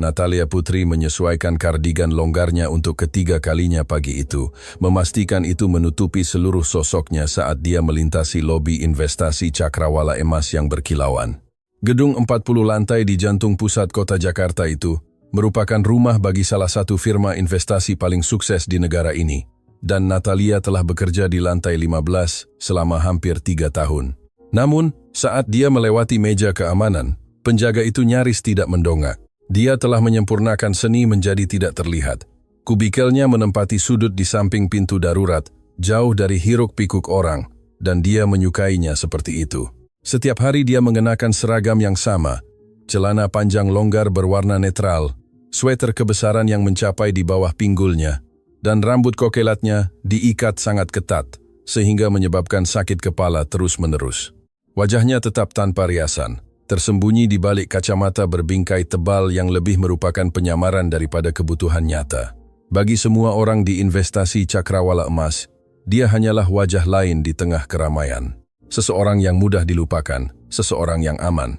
Natalia Putri menyesuaikan kardigan longgarnya untuk ketiga kalinya pagi itu, memastikan itu menutupi seluruh sosoknya saat dia melintasi lobi investasi Cakrawala Emas yang berkilauan. Gedung 40 lantai di jantung pusat kota Jakarta itu merupakan rumah bagi salah satu firma investasi paling sukses di negara ini, dan Natalia telah bekerja di lantai 15 selama hampir 3 tahun. Namun, saat dia melewati meja keamanan, penjaga itu nyaris tidak mendongak. Dia telah menyempurnakan seni menjadi tidak terlihat. Kubikelnya menempati sudut di samping pintu darurat, jauh dari hiruk-pikuk orang, dan dia menyukainya seperti itu. Setiap hari dia mengenakan seragam yang sama, celana panjang longgar berwarna netral, sweater kebesaran yang mencapai di bawah pinggulnya, dan rambut kokelatnya diikat sangat ketat, sehingga menyebabkan sakit kepala terus-menerus. Wajahnya tetap tanpa riasan, tersembunyi di balik kacamata berbingkai tebal yang lebih merupakan penyamaran daripada kebutuhan nyata. Bagi semua orang di investasi Cakrawala Emas, dia hanyalah wajah lain di tengah keramaian. Seseorang yang mudah dilupakan, seseorang yang aman.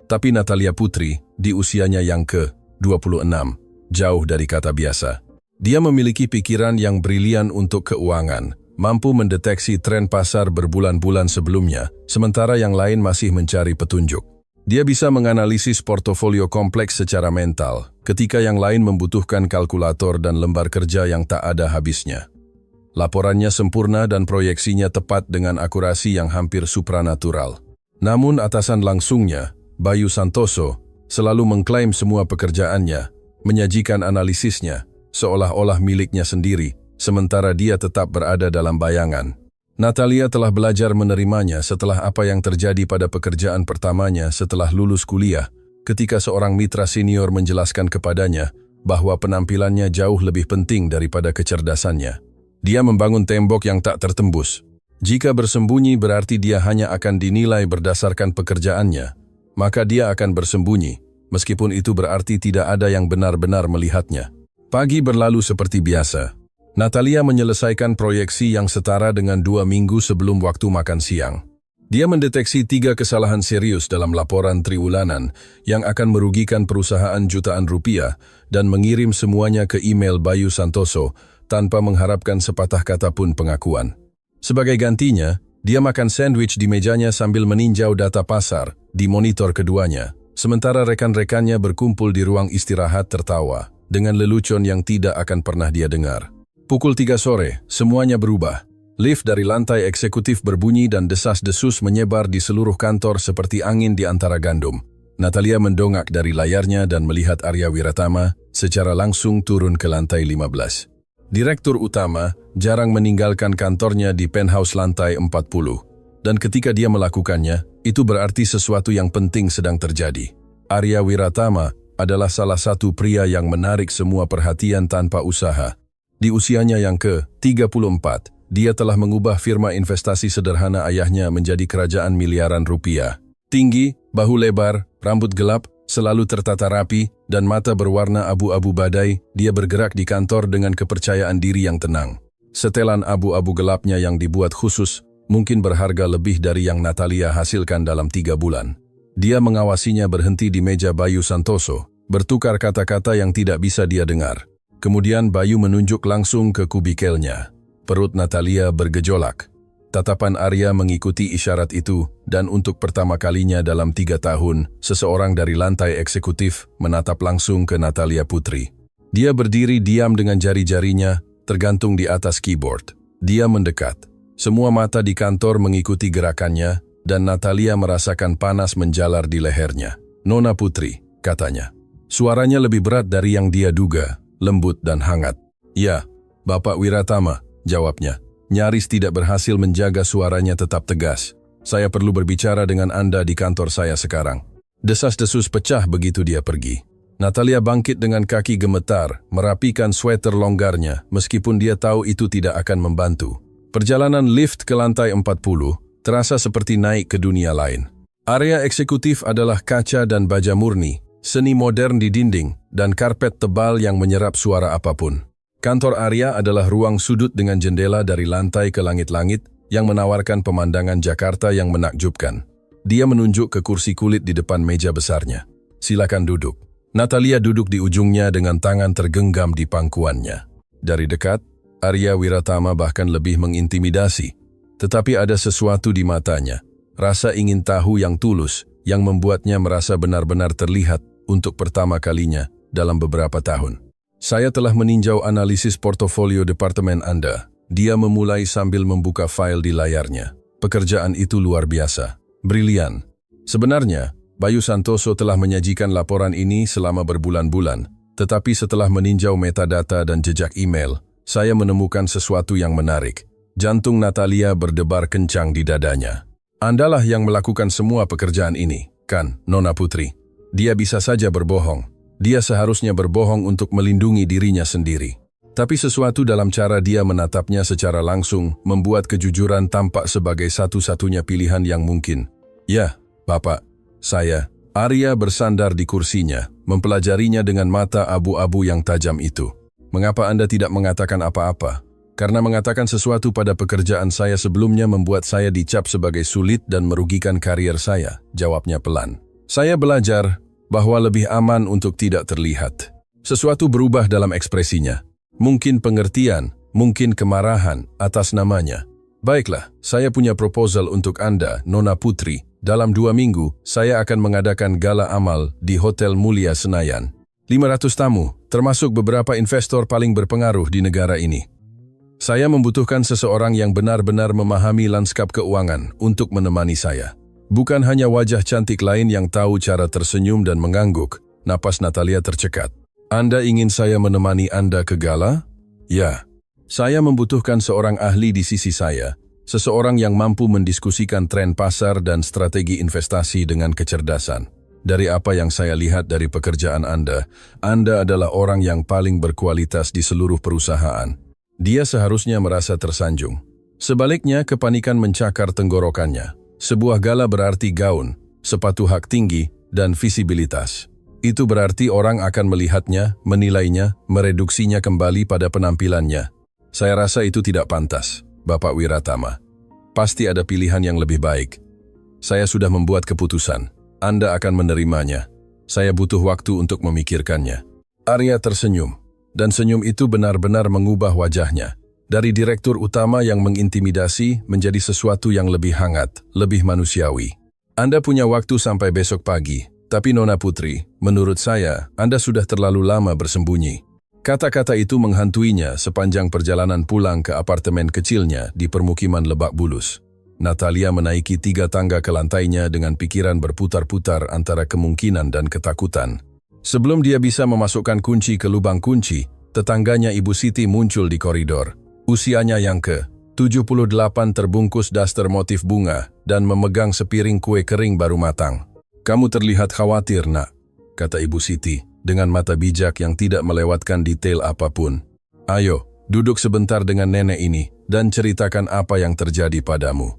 Tapi Natalia Putri, di usianya yang ke-26, jauh dari kata biasa. Dia memiliki pikiran yang brilian untuk keuangan, mampu mendeteksi tren pasar berbulan-bulan sebelumnya, sementara yang lain masih mencari petunjuk. Dia bisa menganalisis portofolio kompleks secara mental, ketika yang lain membutuhkan kalkulator dan lembar kerja yang tak ada habisnya. Laporannya sempurna dan proyeksinya tepat dengan akurasi yang hampir supranatural. Namun atasan langsungnya, Bayu Santoso, selalu mengklaim semua pekerjaannya, menyajikan analisisnya, seolah-olah miliknya sendiri, sementara dia tetap berada dalam bayangan. Natalia telah belajar menerimanya setelah apa yang terjadi pada pekerjaan pertamanya setelah lulus kuliah, ketika seorang mitra senior menjelaskan kepadanya bahwa penampilannya jauh lebih penting daripada kecerdasannya. Dia membangun tembok yang tak tertembus. Jika bersembunyi berarti dia hanya akan dinilai berdasarkan pekerjaannya, maka dia akan bersembunyi, meskipun itu berarti tidak ada yang benar-benar melihatnya. Pagi berlalu seperti biasa. Natalia menyelesaikan proyeksi yang setara dengan 2 minggu sebelum waktu makan siang. Dia mendeteksi 3 kesalahan serius dalam laporan triwulanan yang akan merugikan perusahaan jutaan rupiah dan mengirim semuanya ke email Bayu Santoso tanpa mengharapkan sepatah kata pun pengakuan. Sebagai gantinya, dia makan sandwich di mejanya sambil meninjau data pasar di monitor keduanya, sementara rekan-rekannya berkumpul di ruang istirahat tertawa dengan lelucon yang tidak akan pernah dia dengar. Pukul 3 sore, semuanya berubah. Lift dari lantai eksekutif berbunyi dan desas-desus menyebar di seluruh kantor seperti angin di antara gandum. Natalia mendongak dari layarnya dan melihat Arya Wiratama secara langsung turun ke lantai 15. Direktur utama jarang meninggalkan kantornya di penthouse lantai 40. Dan ketika dia melakukannya, itu berarti sesuatu yang penting sedang terjadi. Arya Wiratama adalah salah satu pria yang menarik semua perhatian tanpa usaha. Di usianya yang ke-34, dia telah mengubah firma investasi sederhana ayahnya menjadi kerajaan miliaran rupiah. Tinggi, bahu lebar, rambut gelap, selalu tertata rapi, dan mata berwarna abu-abu badai, dia bergerak di kantor dengan kepercayaan diri yang tenang. Setelan abu-abu gelapnya yang dibuat khusus, mungkin berharga lebih dari yang Natalia hasilkan dalam 3 bulan. Dia mengawasinya berhenti di meja Bayu Santoso, bertukar kata-kata yang tidak bisa dia dengar. Kemudian Bayu menunjuk langsung ke kubikelnya. Perut Natalia bergejolak. Tatapan Arya mengikuti isyarat itu, dan untuk pertama kalinya dalam 3 tahun, seseorang dari lantai eksekutif menatap langsung ke Natalia Putri. Dia berdiri diam dengan jari-jarinya, tergantung di atas keyboard. Dia mendekat. Semua mata di kantor mengikuti gerakannya, dan Natalia merasakan panas menjalar di lehernya. "Nona Putri," katanya. Suaranya lebih berat dari yang dia duga. Lembut dan hangat. "Ya, Bapak Wiratama," jawabnya. Nyaris tidak berhasil menjaga suaranya tetap tegas. "Saya perlu berbicara dengan Anda di kantor saya sekarang." Desas-desus pecah begitu dia pergi. Natalia bangkit dengan kaki gemetar, merapikan sweater longgarnya, meskipun dia tahu itu tidak akan membantu. Perjalanan lift ke lantai 40 terasa seperti naik ke dunia lain. Area eksekutif adalah kaca dan baja murni, seni modern di dinding, dan karpet tebal yang menyerap suara apapun. Kantor Arya adalah ruang sudut dengan jendela dari lantai ke langit-langit yang menawarkan pemandangan Jakarta yang menakjubkan. Dia menunjuk ke kursi kulit di depan meja besarnya. "Silakan duduk." Natalia duduk di ujungnya dengan tangan tergenggam di pangkuannya. Dari dekat, Arya Wiratama bahkan lebih mengintimidasi. Tetapi ada sesuatu di matanya, rasa ingin tahu yang tulus, yang membuatnya merasa benar-benar terlihat untuk pertama kalinya dalam beberapa tahun. Saya telah meninjau analisis portofolio departemen Anda. Dia memulai sambil membuka file di layarnya. Pekerjaan itu luar biasa. Brilian. Sebenarnya, Bayu Santoso telah menyajikan laporan ini selama berbulan-bulan, tetapi setelah meninjau metadata dan jejak email, saya menemukan sesuatu yang menarik. Jantung Natalia berdebar kencang di dadanya. Andalah yang melakukan semua pekerjaan ini, kan, Nona Putri? Dia bisa saja berbohong. Dia seharusnya berbohong untuk melindungi dirinya sendiri. Tapi sesuatu dalam cara dia menatapnya secara langsung membuat kejujuran tampak sebagai satu-satunya pilihan yang mungkin. Ya, Bapak. Saya, Arya bersandar di kursinya, mempelajarinya dengan mata abu-abu yang tajam itu. Mengapa Anda tidak mengatakan apa-apa? Karena mengatakan sesuatu pada pekerjaan saya sebelumnya membuat saya dicap sebagai sulit dan merugikan karier saya, jawabnya pelan. Saya belajar bahwa lebih aman untuk tidak terlihat. Sesuatu berubah dalam ekspresinya. Mungkin pengertian, mungkin kemarahan atas namanya. Baiklah, saya punya proposal untuk Anda, Nona Putri. Dalam 2 minggu, saya akan mengadakan gala amal di Hotel Mulia Senayan. 500 tamu, termasuk beberapa investor paling berpengaruh di negara ini. Saya membutuhkan seseorang yang benar-benar memahami lanskap keuangan untuk menemani saya. Bukan hanya wajah cantik lain yang tahu cara tersenyum dan mengangguk. Napas Natalia tercekat. Anda ingin saya menemani Anda ke gala? Ya. Saya membutuhkan seorang ahli di sisi saya. Seseorang yang mampu mendiskusikan tren pasar dan strategi investasi dengan kecerdasan. Dari apa yang saya lihat dari pekerjaan Anda adalah orang yang paling berkualitas di seluruh perusahaan. Dia seharusnya merasa tersanjung. Sebaliknya, kepanikan mencakar tenggorokannya. Sebuah gala berarti gaun, sepatu hak tinggi, dan visibilitas. Itu berarti orang akan melihatnya, menilainya, mereduksinya kembali pada penampilannya. Saya rasa itu tidak pantas. Bapak Wiratama, pasti ada pilihan yang lebih baik. Saya sudah membuat keputusan. Anda akan menerimanya. Saya butuh waktu untuk memikirkannya. Arya tersenyum, dan senyum itu benar-benar mengubah wajahnya. Dari direktur utama yang mengintimidasi menjadi sesuatu yang lebih hangat, lebih manusiawi. Anda punya waktu sampai besok pagi, tapi Nona Putri, menurut saya, Anda sudah terlalu lama bersembunyi. Kata-kata itu menghantuinya sepanjang perjalanan pulang ke apartemen kecilnya di permukiman Lebak Bulus. Natalia menaiki 3 tangga ke lantainya dengan pikiran berputar-putar antara kemungkinan dan ketakutan. Sebelum dia bisa memasukkan kunci ke lubang kunci, tetangganya Ibu Siti muncul di koridor. Usianya yang ke-78 terbungkus daster motif bunga dan memegang sepiring kue kering baru matang. Kamu terlihat khawatir, Nak, kata Ibu Siti dengan mata bijak yang tidak melewatkan detail apapun. Ayo, duduk sebentar dengan nenek ini dan ceritakan apa yang terjadi padamu.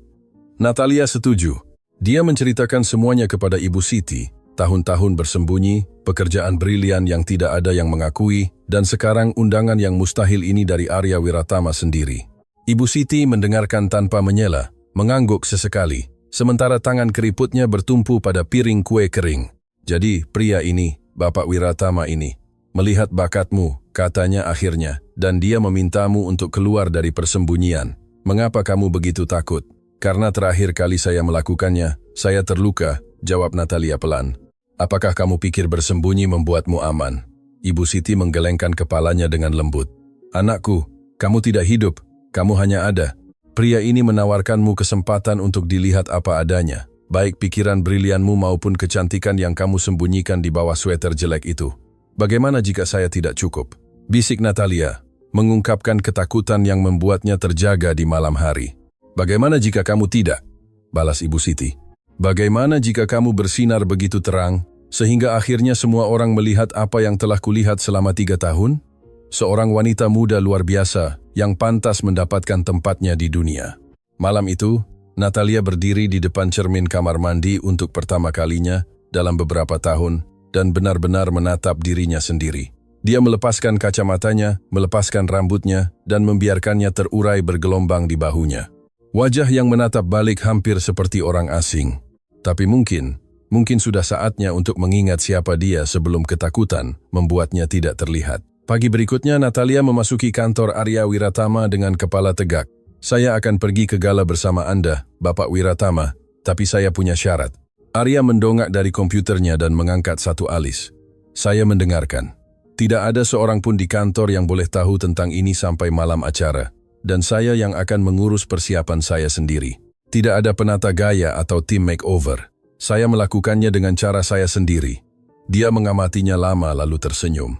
Natalia setuju. Dia menceritakan semuanya kepada Ibu Siti, tahun-tahun bersembunyi, pekerjaan brilian yang tidak ada yang mengakui, dan sekarang undangan yang mustahil ini dari Arya Wiratama sendiri. Ibu Siti mendengarkan tanpa menyela, mengangguk sesekali, sementara tangan keriputnya bertumpu pada piring kue kering. Jadi, pria ini, Bapak Wiratama ini, melihat bakatmu, katanya akhirnya, dan dia memintamu untuk keluar dari persembunyian. Mengapa kamu begitu takut? Karena terakhir kali saya melakukannya, saya terluka, jawab Natalia pelan. Apakah kamu pikir bersembunyi membuatmu aman? Ibu Siti menggelengkan kepalanya dengan lembut. Anakku, kamu tidak hidup, kamu hanya ada. Pria ini menawarkanmu kesempatan untuk dilihat apa adanya. Baik pikiran brilianmu maupun kecantikan yang kamu sembunyikan di bawah sweater jelek itu. Bagaimana jika saya tidak cukup? Bisik Natalia, mengungkapkan ketakutan yang membuatnya terjaga di malam hari. Bagaimana jika kamu tidak? Balas Ibu Siti. Bagaimana jika kamu bersinar begitu terang, sehingga akhirnya semua orang melihat apa yang telah kulihat selama 3 tahun? Seorang wanita muda luar biasa yang pantas mendapatkan tempatnya di dunia. Malam itu, Natalia berdiri di depan cermin kamar mandi untuk pertama kalinya dalam beberapa tahun dan benar-benar menatap dirinya sendiri. Dia melepaskan kacamatanya, melepaskan rambutnya, dan membiarkannya terurai bergelombang di bahunya. Wajah yang menatap balik hampir seperti orang asing. Tapi mungkin Mungkin sudah saatnya untuk mengingat siapa dia sebelum ketakutan membuatnya tidak terlihat. Pagi berikutnya, Natalia memasuki kantor Arya Wiratama dengan kepala tegak. Saya akan pergi ke gala bersama Anda, Bapak Wiratama, tapi saya punya syarat. Arya mendongak dari komputernya dan mengangkat satu alis. Saya mendengarkan. Tidak ada seorang pun di kantor yang boleh tahu tentang ini sampai malam acara, dan saya yang akan mengurus persiapan saya sendiri. Tidak ada penata gaya atau tim makeover. Saya melakukannya dengan cara saya sendiri. Dia mengamatinya lama lalu tersenyum.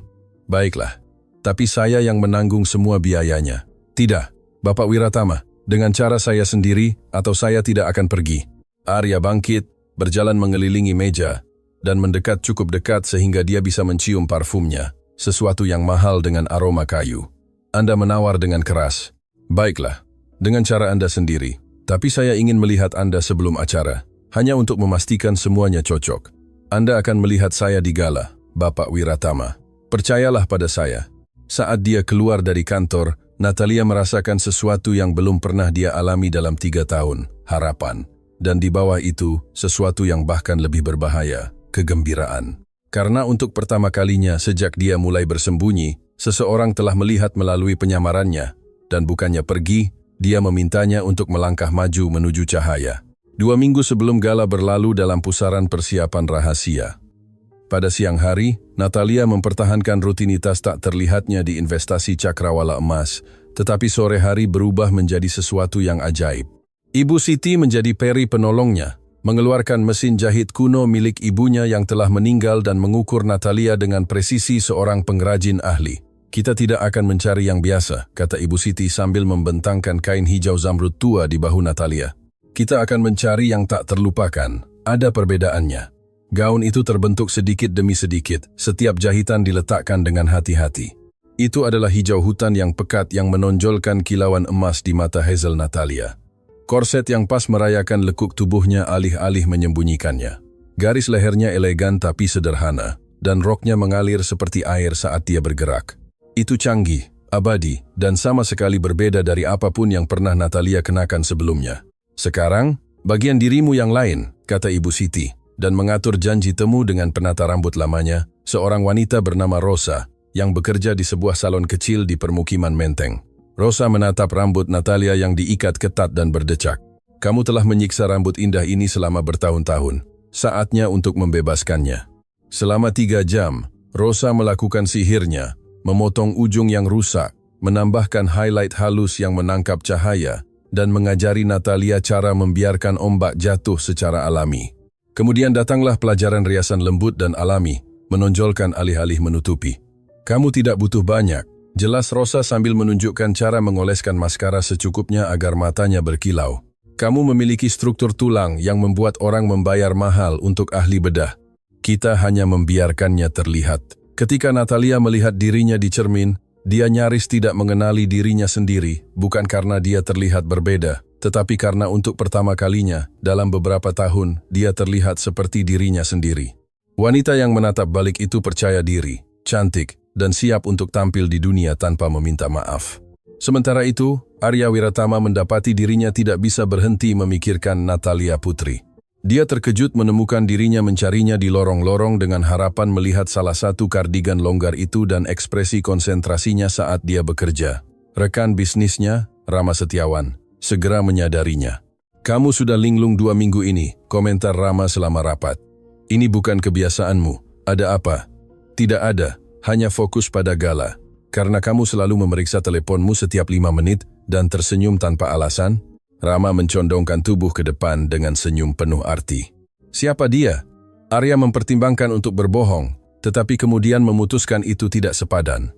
Baiklah, tapi saya yang menanggung semua biayanya. Tidak, Bapak Wiratama, dengan cara saya sendiri atau saya tidak akan pergi. Arya bangkit, berjalan mengelilingi meja, dan mendekat cukup dekat sehingga dia bisa mencium parfumnya, sesuatu yang mahal dengan aroma kayu. Anda menawar dengan keras. Baiklah, dengan cara Anda sendiri, tapi saya ingin melihat Anda sebelum acara. Hanya untuk memastikan semuanya cocok. Anda akan melihat saya di gala, Bapak Wiratama. Percayalah pada saya. Saat dia keluar dari kantor, Natalia merasakan sesuatu yang belum pernah dia alami dalam 3 tahun, harapan. Dan di bawah itu, sesuatu yang bahkan lebih berbahaya, kegembiraan. Karena untuk pertama kalinya sejak dia mulai bersembunyi, seseorang telah melihat melalui penyamarannya, dan bukannya pergi, dia memintanya untuk melangkah maju menuju cahaya. 2 minggu sebelum gala berlalu dalam pusaran persiapan rahasia. Pada siang hari, Natalia mempertahankan rutinitas tak terlihatnya di investasi cakrawala emas, tetapi sore hari berubah menjadi sesuatu yang ajaib. Ibu Siti menjadi peri penolongnya, mengeluarkan mesin jahit kuno milik ibunya yang telah meninggal dan mengukur Natalia dengan presisi seorang pengrajin ahli. Kita tidak akan mencari yang biasa, kata Ibu Siti sambil membentangkan kain hijau zamrud tua di bahu Natalia. Kita akan mencari yang tak terlupakan, ada perbedaannya. Gaun itu terbentuk sedikit demi sedikit, setiap jahitan diletakkan dengan hati-hati. Itu adalah hijau hutan yang pekat yang menonjolkan kilauan emas di mata Hazel Natalia. Korset yang pas merayakan lekuk tubuhnya alih-alih menyembunyikannya. Garis lehernya elegan tapi sederhana, dan roknya mengalir seperti air saat dia bergerak. Itu canggih, abadi, dan sama sekali berbeda dari apapun yang pernah Natalia kenakan sebelumnya. Sekarang, bagian dirimu yang lain, kata Ibu Siti, dan mengatur janji temu dengan penata rambut lamanya, seorang wanita bernama Rosa, yang bekerja di sebuah salon kecil di permukiman Menteng. Rosa menatap rambut Natalia yang diikat ketat dan berdecak. Kamu telah menyiksa rambut indah ini selama bertahun-tahun. Saatnya untuk membebaskannya. Selama 3 jam, Rosa melakukan sihirnya, memotong ujung yang rusak, menambahkan highlight halus yang menangkap cahaya, dan mengajari Natalia cara membiarkan ombak jatuh secara alami. Kemudian datanglah pelajaran riasan lembut dan alami, menonjolkan alih-alih menutupi. Kamu tidak butuh banyak, jelas Rosa sambil menunjukkan cara mengoleskan maskara secukupnya agar matanya berkilau. Kamu memiliki struktur tulang yang membuat orang membayar mahal untuk ahli bedah. Kita hanya membiarkannya terlihat. Ketika Natalia melihat dirinya di cermin, dia nyaris tidak mengenali dirinya sendiri, bukan karena dia terlihat berbeda, tetapi karena untuk pertama kalinya, dalam beberapa tahun, dia terlihat seperti dirinya sendiri. Wanita yang menatap balik itu percaya diri, cantik, dan siap untuk tampil di dunia tanpa meminta maaf. Sementara itu, Arya Wiratama mendapati dirinya tidak bisa berhenti memikirkan Natalia Putri. Dia terkejut menemukan dirinya mencarinya di lorong-lorong dengan harapan melihat salah satu kardigan longgar itu dan ekspresi konsentrasinya saat dia bekerja. Rekan bisnisnya, Rama Setiawan, segera menyadarinya. Kamu sudah linglung 2 minggu ini, komentar Rama selama rapat. Ini bukan kebiasaanmu. Ada apa? Tidak ada, hanya fokus pada gala. Karena kamu selalu memeriksa teleponmu setiap 5 menit dan tersenyum tanpa alasan. Rama mencondongkan tubuh ke depan dengan senyum penuh arti. Siapa dia? Arya mempertimbangkan untuk berbohong, tetapi kemudian memutuskan itu tidak sepadan.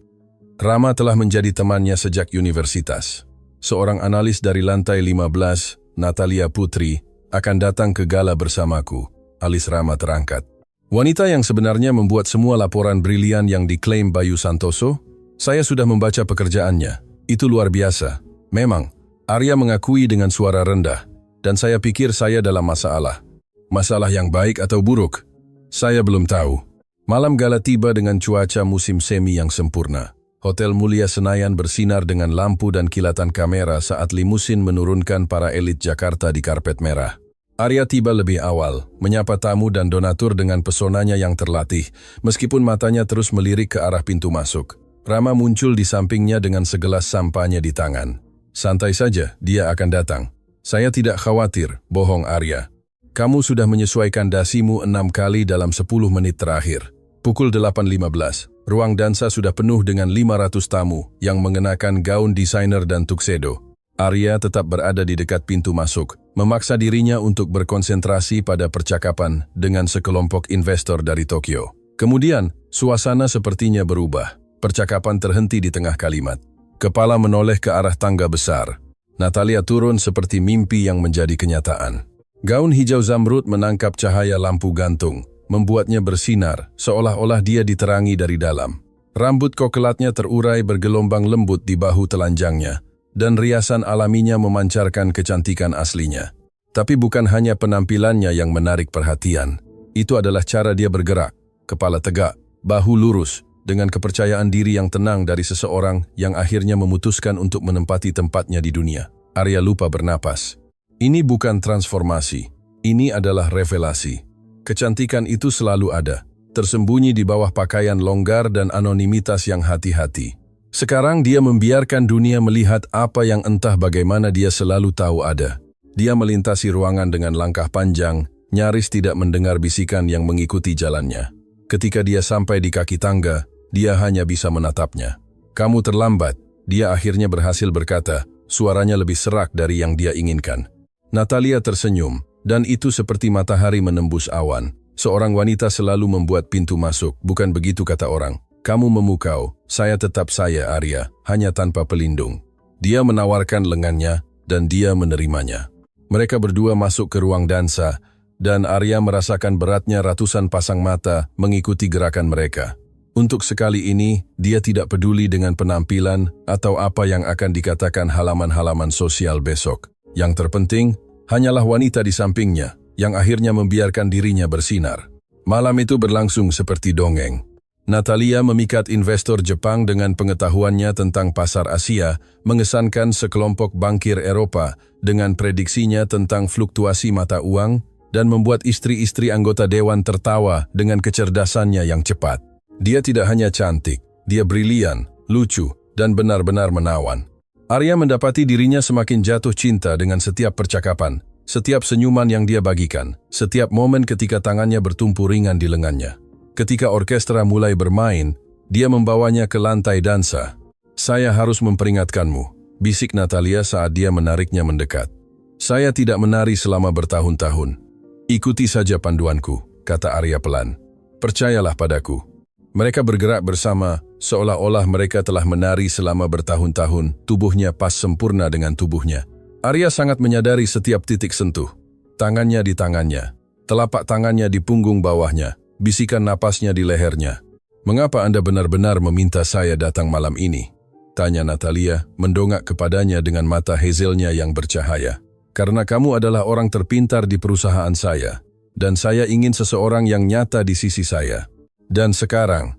Rama telah menjadi temannya sejak universitas. Seorang analis dari lantai 15, Natalia Putri, akan datang ke gala bersamaku. Alis Rama terangkat. Wanita yang sebenarnya membuat semua laporan brilian yang diklaim Bayu Santoso? Saya sudah membaca pekerjaannya. Itu luar biasa. Memang. Arya mengakui dengan suara rendah, dan saya pikir saya dalam masalah. Masalah yang baik atau buruk? Saya belum tahu. Malam gala tiba dengan cuaca musim semi yang sempurna. Hotel Mulia Senayan bersinar dengan lampu dan kilatan kamera saat limusin menurunkan para elit Jakarta di karpet merah. Arya tiba lebih awal, menyapa tamu dan donatur dengan pesonanya yang terlatih, meskipun matanya terus melirik ke arah pintu masuk. Rama muncul di sampingnya dengan segelas sampahnya di tangan. Santai saja, dia akan datang. Saya tidak khawatir, bohong Arya. Kamu sudah menyesuaikan dasimu 6 kali dalam 10 menit terakhir. Pukul 8.15, ruang dansa sudah penuh dengan 500 tamu yang mengenakan gaun desainer dan tuxedo. Arya tetap berada di dekat pintu masuk, memaksa dirinya untuk berkonsentrasi pada percakapan dengan sekelompok investor dari Tokyo. Kemudian, suasana sepertinya berubah. Percakapan terhenti di tengah kalimat. Kepala menoleh ke arah tangga besar. Natalia turun seperti mimpi yang menjadi kenyataan. Gaun hijau zamrud menangkap cahaya lampu gantung, membuatnya bersinar seolah-olah dia diterangi dari dalam. Rambut kokelatnya terurai bergelombang lembut di bahu telanjangnya, dan riasan alaminya memancarkan kecantikan aslinya. Tapi bukan hanya penampilannya yang menarik perhatian. Itu adalah cara dia bergerak, kepala tegak, bahu lurus, dengan kepercayaan diri yang tenang dari seseorang yang akhirnya memutuskan untuk menempati tempatnya di dunia. Arya lupa bernapas. Ini bukan transformasi, ini adalah revelasi. Kecantikan itu selalu ada, tersembunyi di bawah pakaian longgar dan anonimitas yang hati-hati. Sekarang dia membiarkan dunia melihat apa yang entah bagaimana dia selalu tahu ada. Dia melintasi ruangan dengan langkah panjang, nyaris tidak mendengar bisikan yang mengikuti jalannya. Ketika dia sampai di kaki tangga, dia hanya bisa menatapnya. Kamu terlambat, dia akhirnya berhasil berkata, suaranya lebih serak dari yang dia inginkan. Natalia tersenyum, dan itu seperti matahari menembus awan. Seorang wanita selalu membuat pintu masuk, bukan begitu kata orang. Kamu memukau, saya tetap saya Arya, hanya tanpa pelindung. Dia menawarkan lengannya, dan dia menerimanya. Mereka berdua masuk ke ruang dansa, dan Arya merasakan beratnya ratusan pasang mata mengikuti gerakan mereka. Untuk sekali ini, dia tidak peduli dengan penampilan atau apa yang akan dikatakan halaman-halaman sosial besok. Yang terpenting, hanyalah wanita di sampingnya, yang akhirnya membiarkan dirinya bersinar. Malam itu berlangsung seperti dongeng. Natalia memikat investor Jepang dengan pengetahuannya tentang pasar Asia, mengesankan sekelompok bankir Eropa dengan prediksinya tentang fluktuasi mata uang, dan membuat istri-istri anggota dewan tertawa dengan kecerdasannya yang cepat. Dia tidak hanya cantik, dia brilian, lucu, dan benar-benar menawan. Arya mendapati dirinya semakin jatuh cinta dengan setiap percakapan, setiap senyuman yang dia bagikan, setiap momen ketika tangannya bertumpu ringan di lengannya. Ketika orkestra mulai bermain, dia membawanya ke lantai dansa. Saya harus memperingatkanmu, bisik Natalia saat dia menariknya mendekat. Saya tidak menari selama bertahun-tahun. Ikuti saja panduanku, kata Arya pelan. Percayalah padaku. Mereka bergerak bersama, seolah-olah mereka telah menari selama bertahun-tahun, tubuhnya pas sempurna dengan tubuhnya. Arya sangat menyadari setiap titik sentuh. Tangannya di tangannya, telapak tangannya di punggung bawahnya, bisikan napasnya di lehernya. Mengapa Anda benar-benar meminta saya datang malam ini? Tanya Natalia, mendongak kepadanya dengan mata hazelnya yang bercahaya. Karena kamu adalah orang terpintar di perusahaan saya, dan saya ingin seseorang yang nyata di sisi saya. Dan sekarang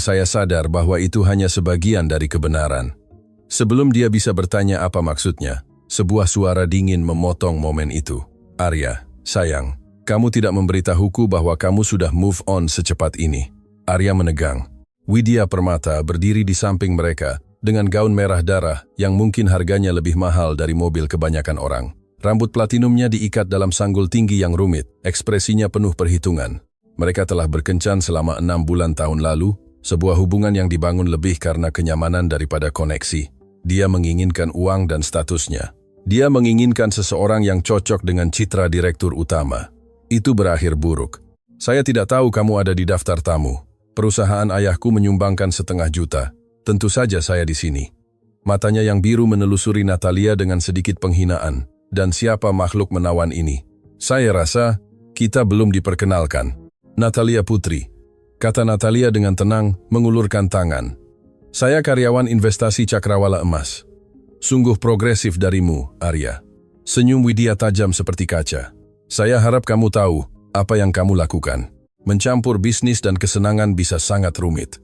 saya sadar bahwa itu hanya sebagian dari kebenaran. Sebelum dia bisa bertanya apa maksudnya, sebuah suara dingin memotong momen itu. Arya, sayang. Kamu tidak memberitahuku bahwa kamu sudah move on secepat ini. Arya menegang. Widya Permata berdiri di samping mereka dengan gaun merah darah yang mungkin harganya lebih mahal dari mobil kebanyakan orang. Rambut platinumnya diikat dalam sanggul tinggi yang rumit, ekspresinya penuh perhitungan. Mereka telah berkencan selama 6 bulan tahun lalu, sebuah hubungan yang dibangun lebih karena kenyamanan daripada koneksi. Dia menginginkan uang dan statusnya. Dia menginginkan seseorang yang cocok dengan citra direktur utama. Itu berakhir buruk. Saya tidak tahu kamu ada di daftar tamu. Perusahaan ayahku menyumbangkan 500 juta. Tentu saja saya di sini. Matanya yang biru menelusuri Natalia dengan sedikit penghinaan. Dan siapa makhluk menawan ini? Saya rasa kita belum diperkenalkan. Natalia Putri, kata Natalia dengan tenang, mengulurkan tangan. Saya karyawan investasi Cakrawala Emas. Sungguh progresif darimu, Arya. Senyum Widya tajam seperti kaca. Saya harap kamu tahu apa yang kamu lakukan. Mencampur bisnis dan kesenangan bisa sangat rumit.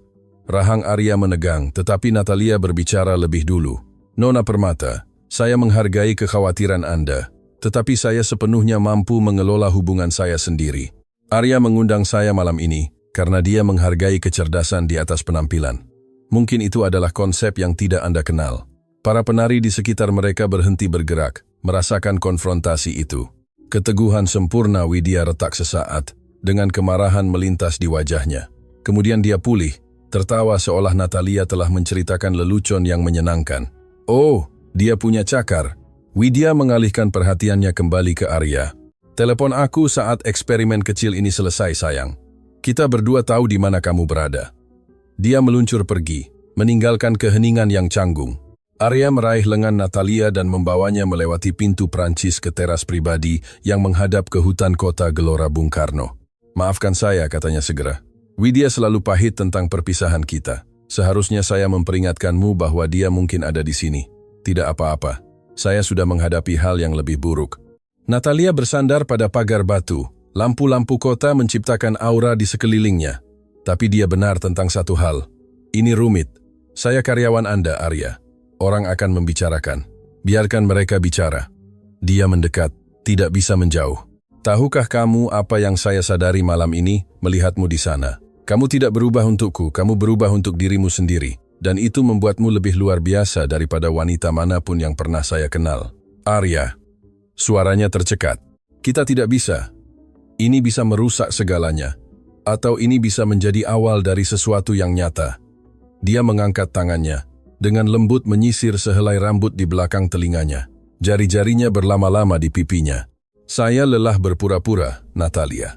Rahang Arya menegang, tetapi Natalia berbicara lebih dulu. Nona Permata, saya menghargai kekhawatiran Anda. tetapi saya sepenuhnya mampu mengelola hubungan saya sendiri. Arya mengundang saya malam ini karena dia menghargai kecerdasan di atas penampilan. Mungkin itu adalah konsep yang tidak Anda kenal. Para penari di sekitar mereka berhenti bergerak, merasakan konfrontasi itu. Keteguhan sempurna Widya retak sesaat, dengan kemarahan melintas di wajahnya. Kemudian dia pulih, tertawa seolah Natalia telah menceritakan lelucon yang menyenangkan. Oh, dia punya cakar. Widya mengalihkan perhatiannya kembali ke Arya. Telepon aku saat eksperimen kecil ini selesai, sayang. Kita berdua tahu di mana kamu berada. Dia meluncur pergi, meninggalkan keheningan yang canggung. Arya meraih lengan Natalia dan membawanya melewati pintu Prancis ke teras pribadi yang menghadap ke hutan kota Gelora Bung Karno. Maafkan saya, katanya segera. Widya selalu pahit tentang perpisahan kita. Seharusnya saya memperingatkanmu bahwa dia mungkin ada di sini. Tidak apa-apa. Saya sudah menghadapi hal yang lebih buruk. Natalia bersandar pada pagar batu. Lampu-lampu kota menciptakan aura di sekelilingnya. Tapi dia benar tentang satu hal. Ini rumit. Saya karyawan Anda, Arya. Orang akan membicarakan. Biarkan mereka bicara. Dia mendekat, tidak bisa menjauh. Tahukah kamu apa yang saya sadari malam ini melihatmu di sana? Kamu tidak berubah untukku, kamu berubah untuk dirimu sendiri. Dan itu membuatmu lebih luar biasa daripada wanita manapun yang pernah saya kenal. Arya. Suaranya tercekat. Kita tidak bisa. Ini bisa merusak segalanya. Atau ini bisa menjadi awal dari sesuatu yang nyata. Dia mengangkat tangannya. Dengan lembut menyisir sehelai rambut di belakang telinganya. Jari-jarinya berlama-lama di pipinya. Saya lelah berpura-pura, Natalia.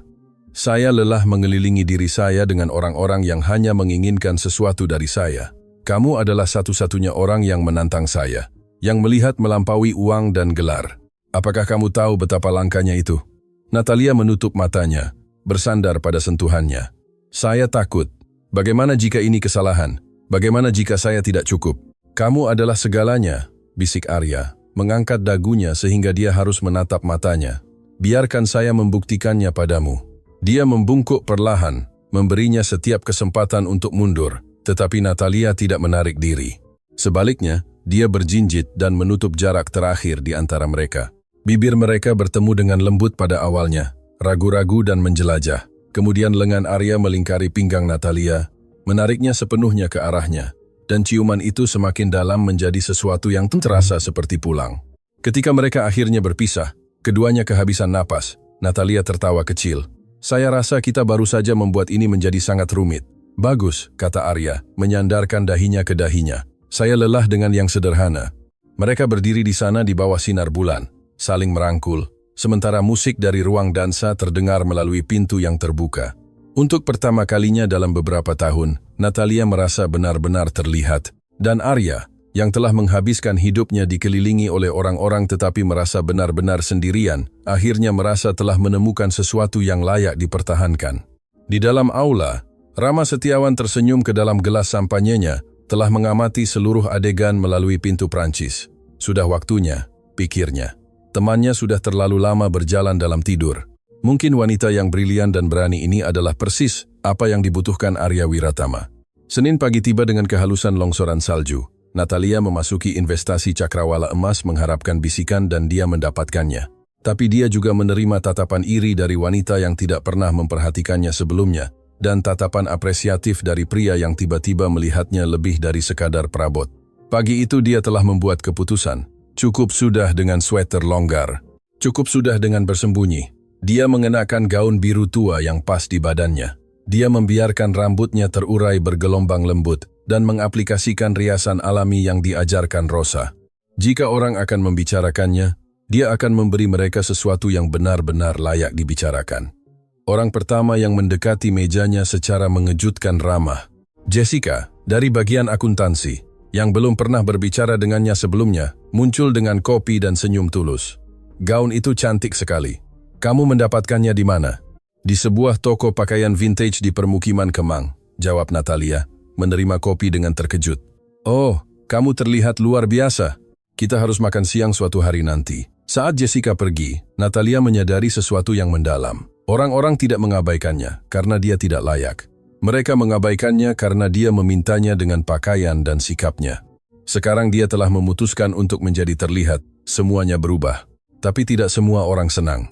Saya lelah mengelilingi diri saya dengan orang-orang yang hanya menginginkan sesuatu dari saya. Kamu adalah satu-satunya orang yang menantang saya, yang melihat melampaui uang dan gelar. Apakah kamu tahu betapa langkanya itu? Natalia menutup matanya, bersandar pada sentuhannya. Saya takut. Bagaimana jika ini kesalahan? Bagaimana jika saya tidak cukup? Kamu adalah segalanya, bisik Arya, mengangkat dagunya sehingga dia harus menatap matanya. Biarkan saya membuktikannya padamu. Dia membungkuk perlahan, memberinya setiap kesempatan untuk mundur. Tetapi Natalia tidak menarik diri. Sebaliknya, dia berjinjit dan menutup jarak terakhir di antara mereka. Bibir mereka bertemu dengan lembut pada awalnya, ragu-ragu dan menjelajah. Kemudian lengan Arya melingkari pinggang Natalia, menariknya sepenuhnya ke arahnya. Dan ciuman itu semakin dalam menjadi sesuatu yang terasa seperti pulang. Ketika mereka akhirnya berpisah, keduanya kehabisan napas. Natalia tertawa kecil. Saya rasa kita baru saja membuat ini menjadi sangat rumit. Bagus, kata Arya, menyandarkan dahinya ke dahinya. Saya lelah dengan yang sederhana. Mereka berdiri di sana di bawah sinar bulan, saling merangkul, sementara musik dari ruang dansa terdengar melalui pintu yang terbuka. Untuk pertama kalinya dalam beberapa tahun, Natalia merasa benar-benar terlihat. Dan Arya, yang telah menghabiskan hidupnya dikelilingi oleh orang-orang tetapi merasa benar-benar sendirian, akhirnya merasa telah menemukan sesuatu yang layak dipertahankan. Di dalam aula, Rama Setiawan tersenyum ke dalam gelas sampanyenya, telah mengamati seluruh adegan melalui pintu Prancis. Sudah waktunya, pikirnya. Temannya sudah terlalu lama berjalan dalam tidur. Mungkin wanita yang brilian dan berani ini adalah persis apa yang dibutuhkan Arya Wiratama. Senin pagi tiba dengan kehalusan longsoran salju. Natalia memasuki investasi cakrawala emas mengharapkan bisikan dan dia mendapatkannya. Tapi dia juga menerima tatapan iri dari wanita yang tidak pernah memperhatikannya sebelumnya. Dan tatapan apresiatif dari pria yang tiba-tiba melihatnya lebih dari sekadar perabot. Pagi itu dia telah membuat keputusan. Cukup sudah dengan sweater longgar. Cukup sudah dengan bersembunyi. Dia mengenakan gaun biru tua yang pas di badannya. Dia membiarkan rambutnya terurai bergelombang lembut dan mengaplikasikan riasan alami yang diajarkan Rosa. Jika orang akan membicarakannya, dia akan memberi mereka sesuatu yang benar-benar layak dibicarakan. Orang pertama yang mendekati mejanya secara mengejutkan ramah. Jessica, dari bagian akuntansi, yang belum pernah berbicara dengannya sebelumnya, muncul dengan kopi dan senyum tulus. Gaun itu cantik sekali. Kamu mendapatkannya di mana? Di sebuah toko pakaian vintage di permukiman Kemang, jawab Natalia, menerima kopi dengan terkejut. Oh, kamu terlihat luar biasa. Kita harus makan siang suatu hari nanti. Saat Jessica pergi, Natalia menyadari sesuatu yang mendalam. Orang-orang tidak mengabaikannya karena dia tidak layak. Mereka mengabaikannya karena dia memintanya dengan pakaian dan sikapnya. Sekarang dia telah memutuskan untuk menjadi terlihat, semuanya berubah. tapi tidak semua orang senang.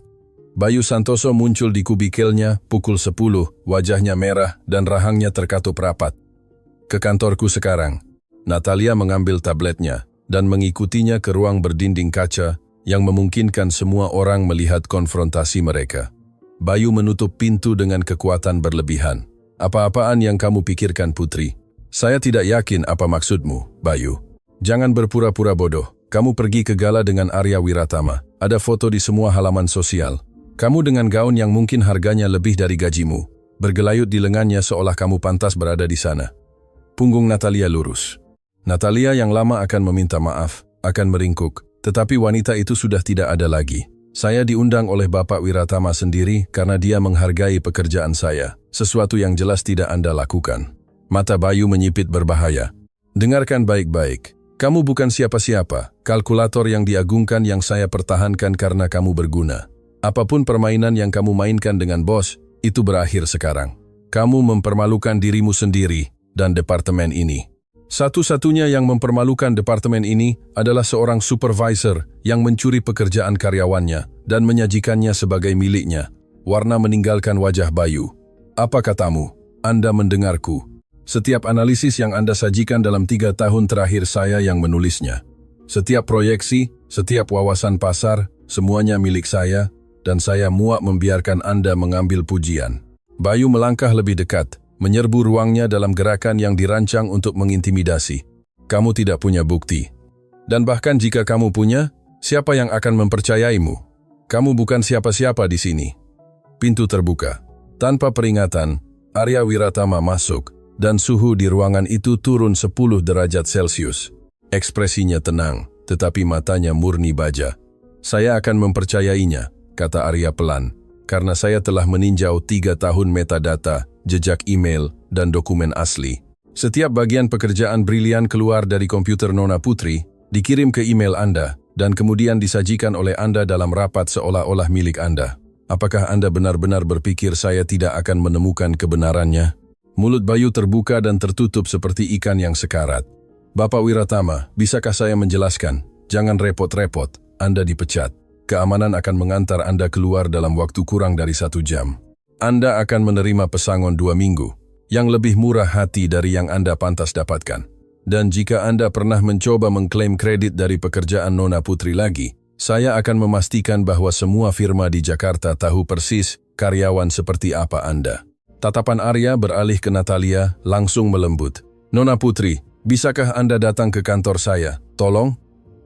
Bayu Santoso muncul di kubikelnya pukul 10, wajahnya merah dan rahangnya terkatup rapat. Ke kantorku sekarang. Natalia mengambil tabletnya dan mengikutinya ke ruang berdinding kaca yang memungkinkan semua orang melihat konfrontasi mereka. Bayu menutup pintu dengan kekuatan berlebihan. Apa-apaan yang kamu pikirkan, Putri? Saya tidak yakin apa maksudmu, Bayu. Jangan berpura-pura bodoh. Kamu pergi ke gala dengan Arya Wiratama. Ada foto di semua halaman sosial. Kamu dengan gaun yang mungkin harganya lebih dari gajimu. Bergelayut di lengannya seolah kamu pantas berada di sana. Punggung Natalia lurus. Natalia yang lama akan meminta maaf, akan meringkuk. Tetapi wanita itu sudah tidak ada lagi. Saya diundang oleh Bapak Wiratama sendiri karena dia menghargai pekerjaan saya. Sesuatu yang jelas tidak Anda lakukan. Mata Bayu menyipit berbahaya. Dengarkan baik-baik. Kamu bukan siapa-siapa, kalkulator yang diagungkan yang saya pertahankan karena kamu berguna. Apapun permainan yang kamu mainkan dengan bos, itu berakhir sekarang. Kamu mempermalukan dirimu sendiri dan departemen ini. Satu-satunya yang mempermalukan departemen ini adalah seorang supervisor yang mencuri pekerjaan karyawannya dan menyajikannya sebagai miliknya. Warna meninggalkan wajah Bayu. Apa katamu? Anda mendengarku. Setiap analisis yang Anda sajikan dalam 3 tahun terakhir saya yang menulisnya. Setiap proyeksi, setiap wawasan pasar, semuanya milik saya, dan saya muak membiarkan Anda mengambil pujian. Bayu melangkah lebih dekat, menyerbu ruangnya dalam gerakan yang dirancang untuk mengintimidasi. Kamu tidak punya bukti. Dan bahkan jika kamu punya, siapa yang akan mempercayaimu? Kamu bukan siapa-siapa di sini. Pintu terbuka. Tanpa peringatan, Arya Wiratama masuk, dan suhu di ruangan itu turun 10 derajat Celcius. Ekspresinya tenang, tetapi matanya murni baja. Saya akan mempercayainya, kata Arya pelan, karena saya telah meninjau 3 tahun metadata, jejak email, dan dokumen asli. Setiap bagian pekerjaan brilian keluar dari komputer Nona Putri, dikirim ke email Anda, dan kemudian disajikan oleh Anda dalam rapat seolah-olah milik Anda. Apakah Anda benar-benar berpikir saya tidak akan menemukan kebenarannya? Mulut Bayu terbuka dan tertutup seperti ikan yang sekarat. Bapak Wiratama, bisakah saya menjelaskan? Jangan repot-repot, Anda dipecat. Keamanan akan mengantar Anda keluar dalam waktu kurang dari 1 jam. Anda akan menerima pesangon 2 minggu, yang lebih murah hati dari yang Anda pantas dapatkan. Dan jika Anda pernah mencoba mengklaim kredit dari pekerjaan Nona Putri lagi, saya akan memastikan bahwa semua firma di Jakarta tahu persis karyawan seperti apa Anda. Tatapan Arya beralih ke Natalia, langsung melembut. Nona Putri, bisakah Anda datang ke kantor saya? Tolong?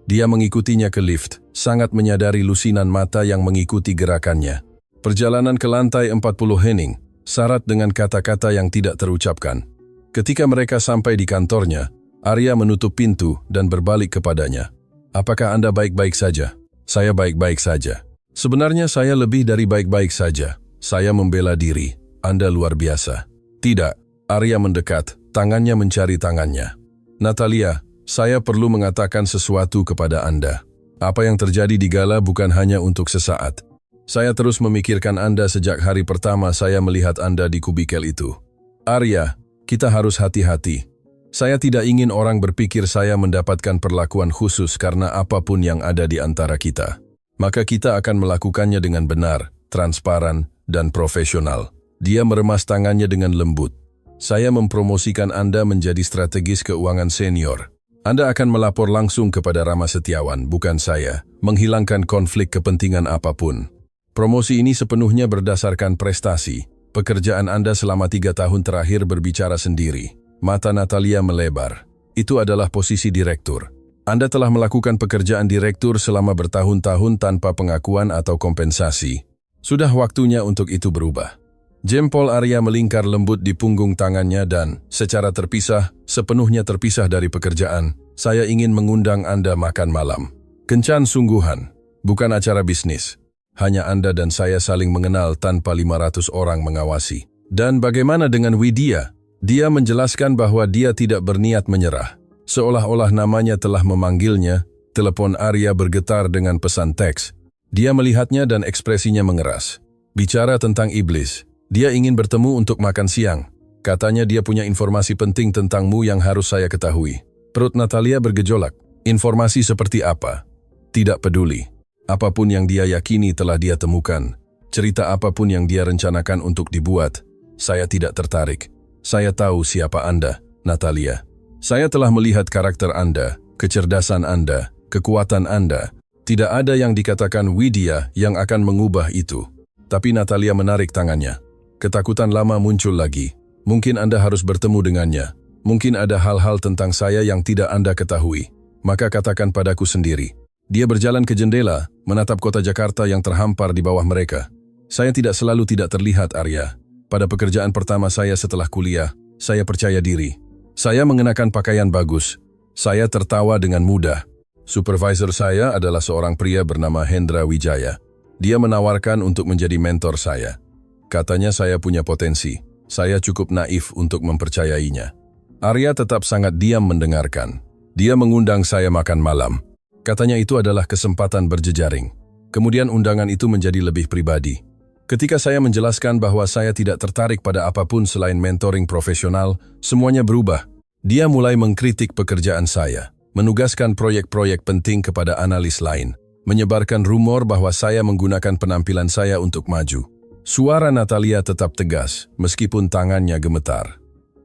Dia mengikutinya ke lift, sangat menyadari lusinan mata yang mengikuti gerakannya. Perjalanan ke lantai 40 Henning, syarat dengan kata-kata yang tidak terucapkan. Ketika mereka sampai di kantornya, Arya menutup pintu dan berbalik kepadanya. Apakah Anda baik-baik saja? Saya baik-baik saja. Sebenarnya saya lebih dari baik-baik saja. Saya membela diri. Anda luar biasa. Tidak, Arya mendekat, tangannya mencari tangannya. Natalia, saya perlu mengatakan sesuatu kepada Anda. Apa yang terjadi di gala bukan hanya untuk sesaat. Saya terus memikirkan Anda sejak hari pertama saya melihat Anda di kubikel itu. Arya, kita harus hati-hati. Saya tidak ingin orang berpikir saya mendapatkan perlakuan khusus karena apapun yang ada di antara kita. Maka kita akan melakukannya dengan benar, transparan, dan profesional. Dia meremas tangannya dengan lembut. Saya mempromosikan Anda menjadi strategis keuangan senior. Anda akan melapor langsung kepada Rama Setiawan, bukan saya, menghilangkan konflik kepentingan apapun. Promosi ini sepenuhnya berdasarkan prestasi. Pekerjaan Anda selama 3 tahun terakhir berbicara sendiri. Mata Natalia melebar. Itu adalah posisi direktur. Anda telah melakukan pekerjaan direktur selama bertahun-tahun tanpa pengakuan atau kompensasi. Sudah waktunya untuk itu berubah. Jempol Arya melingkar lembut di punggung tangannya dan, secara terpisah, sepenuhnya terpisah dari pekerjaan, saya ingin mengundang Anda makan malam. Kencan sungguhan, bukan acara bisnis. Hanya Anda dan saya saling mengenal tanpa 500 orang mengawasi. Dan bagaimana dengan Widya? Dia menjelaskan bahwa dia tidak berniat menyerah. Seolah-olah namanya telah memanggilnya, telepon Arya bergetar dengan pesan teks. Dia melihatnya dan ekspresinya mengeras. Bicara tentang iblis. Dia ingin bertemu untuk makan siang. Katanya dia punya informasi penting tentangmu yang harus saya ketahui. Perut Natalia bergejolak. Informasi seperti apa? Tidak peduli. Apapun yang dia yakini telah dia temukan. Cerita apapun yang dia rencanakan untuk dibuat, saya tidak tertarik. Saya tahu siapa Anda, Natalia. Saya telah melihat karakter Anda, kecerdasan Anda, kekuatan Anda. Tidak ada yang dikatakan Widya yang akan mengubah itu. Tapi Natalia menarik tangannya. Ketakutan lama muncul lagi. Mungkin Anda harus bertemu dengannya. Mungkin ada hal-hal tentang saya yang tidak Anda ketahui. Maka katakan padaku sendiri. Dia berjalan ke jendela, menatap kota Jakarta yang terhampar di bawah mereka. Saya tidak selalu tidak terlihat, Arya. Pada pekerjaan pertama saya setelah kuliah, saya percaya diri. Saya mengenakan pakaian bagus. Saya tertawa dengan mudah. Supervisor saya adalah seorang pria bernama Hendra Wijaya. Dia menawarkan untuk menjadi mentor saya. Katanya saya punya potensi. Saya cukup naif untuk mempercayainya. Arya tetap sangat diam mendengarkan. Dia mengundang saya makan malam. Katanya itu adalah kesempatan berjejaring. Kemudian undangan itu menjadi lebih pribadi. Ketika saya menjelaskan bahwa saya tidak tertarik pada apapun selain mentoring profesional, semuanya berubah. Dia mulai mengkritik pekerjaan saya, menugaskan proyek-proyek penting kepada analis lain, menyebarkan rumor bahwa saya menggunakan penampilan saya untuk maju. Suara Natalia tetap tegas, meskipun tangannya gemetar.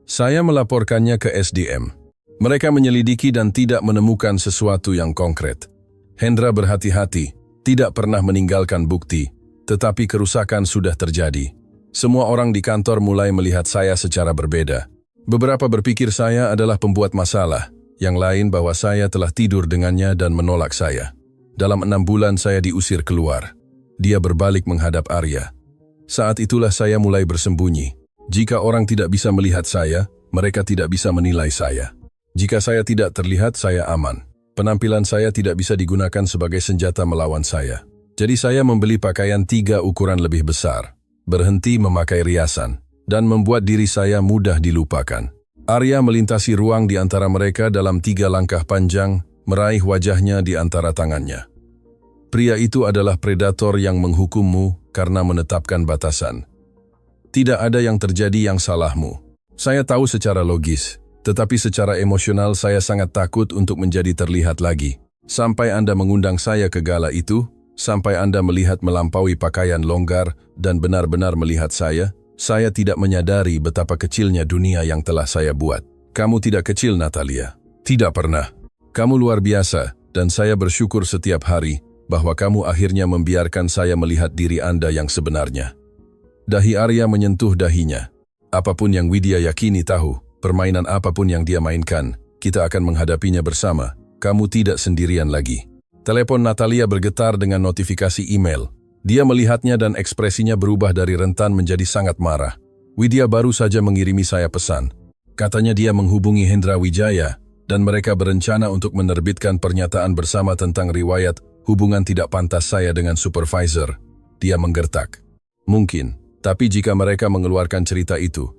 Saya melaporkannya ke SDM. Mereka menyelidiki dan tidak menemukan sesuatu yang konkret. Hendra berhati-hati, tidak pernah meninggalkan bukti, tetapi kerusakan sudah terjadi. Semua orang di kantor mulai melihat saya secara berbeda. Beberapa berpikir saya adalah pembuat masalah, yang lain bahwa saya telah tidur dengannya dan menolak saya. Dalam 6 bulan saya diusir keluar. Dia berbalik menghadap Arya. Saat itulah saya mulai bersembunyi. Jika orang tidak bisa melihat saya, mereka tidak bisa menilai saya. Jika saya tidak terlihat, saya aman. Penampilan saya tidak bisa digunakan sebagai senjata melawan saya. Jadi saya membeli pakaian 3 ukuran lebih besar, berhenti memakai riasan, dan membuat diri saya mudah dilupakan. Arya melintasi ruang di antara mereka dalam 3 langkah panjang, meraih wajahnya di antara tangannya. Pria itu adalah predator yang menghukummu karena menetapkan batasan. Tidak ada yang terjadi yang salahmu. Saya tahu secara logis, tetapi secara emosional saya sangat takut untuk menjadi terlihat lagi. Sampai Anda mengundang saya ke gala itu, sampai Anda melihat melampaui pakaian longgar dan benar-benar melihat saya tidak menyadari betapa kecilnya dunia yang telah saya buat. Kamu tidak kecil, Natalia. Tidak pernah. Kamu luar biasa, dan saya bersyukur setiap hari bahwa kamu akhirnya membiarkan saya melihat diri Anda yang sebenarnya. Dahi Arya menyentuh dahinya. Apapun yang Widya yakini tahu, permainan apapun yang dia mainkan, kita akan menghadapinya bersama. Kamu tidak sendirian lagi. Telepon Natalia bergetar dengan notifikasi email. Dia melihatnya dan ekspresinya berubah dari rentan menjadi sangat marah. Widya baru saja mengirimi saya pesan. Katanya dia menghubungi Hendra Wijaya, dan mereka berencana untuk menerbitkan pernyataan bersama tentang riwayat hubungan tidak pantas saya dengan supervisor. Dia menggertak. Mungkin, tapi jika mereka mengeluarkan cerita itu